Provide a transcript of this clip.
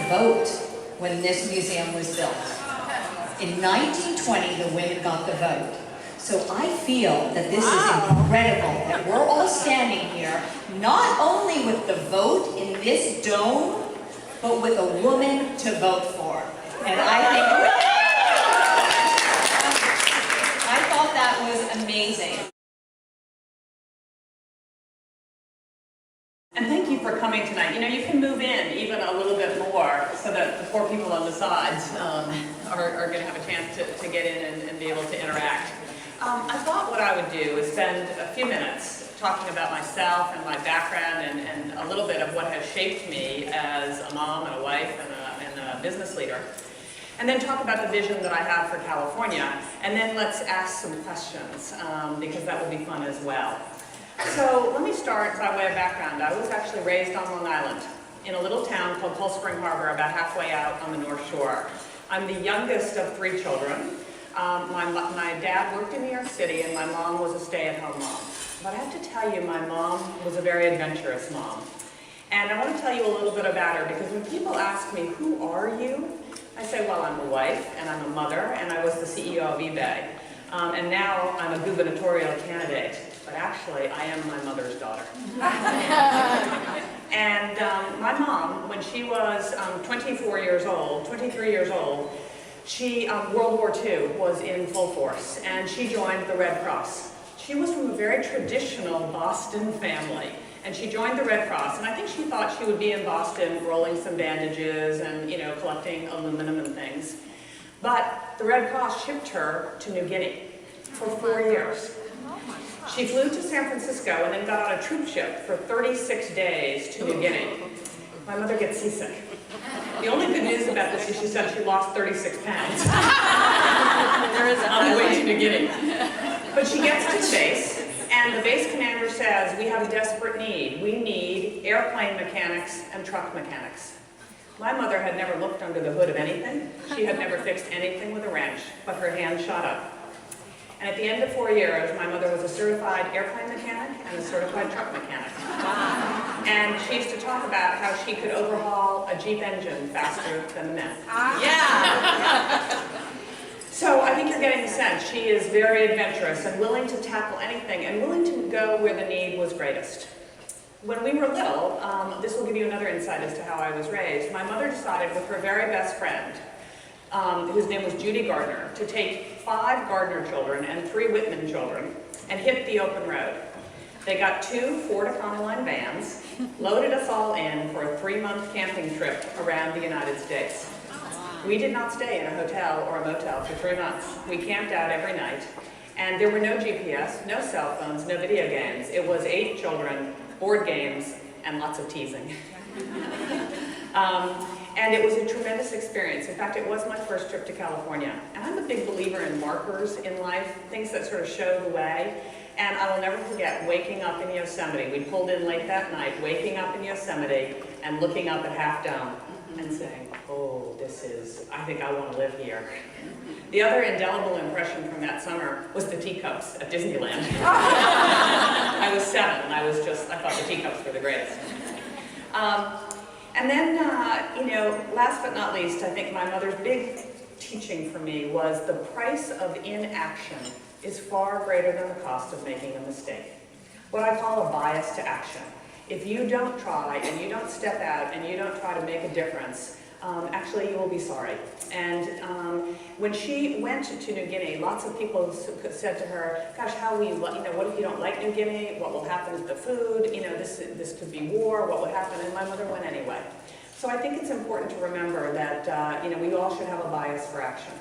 vote when this museum was built. In 1920, the women got the vote. So I feel that this is incredible, that we're all standing here, not only with the vote in this dome, but with a woman to vote for. And I thought that was amazing. And thank you for coming tonight. You know, you can move in even a little bit more so that the poor people on the sides are going to have a chance to get in and be able to interact. I thought what I would do is spend a few minutes talking about myself and my background and a little bit of what has shaped me as a mom and a wife and a business leader. And then talk about the vision that I have for California. And then let's ask some questions because that will be fun as well. So let me start by way of background. I was actually raised on Long Island in a little town called Cold Spring Harbor, about halfway out on the North Shore. I'm the youngest of 3 children. My dad worked in New York City and my mom was a stay-at-home mom. But I have to tell you, my mom was a very adventurous mom. And I want to tell you a little bit about her because when people ask me, who are you? I say, well, I'm a wife and I'm a mother and I was the CEO of eBay. And now I'm a gubernatorial candidate. But actually, I am my mother's daughter. And my mom, when she was 23 years old, she, World War II was in full force, and she joined the Red Cross. She was from a very traditional Boston family, and she joined the Red Cross, and I think she thought she would be in Boston rolling some bandages and, you know, collecting aluminum and things. But the Red Cross shipped her to New Guinea for 4 years. She flew to San Francisco and then got on a troop ship for 36 days to New Guinea. My mother gets seasick. The only good news about this is she said she lost 36 pounds on the way to New Guinea. But she gets to the base, and the base commander says, we have a desperate need. We need airplane mechanics and truck mechanics. My mother had never looked under the hood of anything. She had never fixed anything with a wrench, but her hand shot up. And at the end of 4 years, my mother was a certified airplane mechanic and a certified truck mechanic. And she used to talk about how she could overhaul a Jeep engine faster than the men. Yeah! So I think you're getting the sense. She is very adventurous and willing to tackle anything and willing to go where the need was greatest. When we were little, this will give you another insight as to how I was raised, my mother decided with her very best friend, whose name was Judy Gardner, to take 5 Gardner children and 3 Whitman children and hit the open road. They got 2 Ford Econoline vans, loaded us all in for a 3-month camping trip around the United States. We did not stay in a hotel or a motel for 3 months. We camped out every night, and there were no GPS, no cell phones, no video games. It was 8 children, board games, and lots of teasing. And it was a tremendous experience. In fact, it was my first trip to California. And I'm a big believer in markers in life, things that sort of show the way. And I will never forget waking up in Yosemite. We pulled in late that night, waking up in Yosemite and looking up at Half Dome and saying, oh, this is, I think I want to live here. The other indelible impression from that summer was the teacups at Disneyland. I was 7, and I thought the teacups were the greatest. And then, you know, last but not least, I think my mother's big teaching for me was the price of inaction is far greater than the cost of making a mistake. What I call a bias to action. If you don't try and you don't step out and you don't try to make a difference, actually you will be sorry. And when she went to New Guinea, lots of people said to her, gosh, how will you, what if you don't like New Guinea? What will happen with the food? You know, this could be war, what would happen? And my mother went anyway. So I think it's important to remember that, you know, we all should have a bias for action.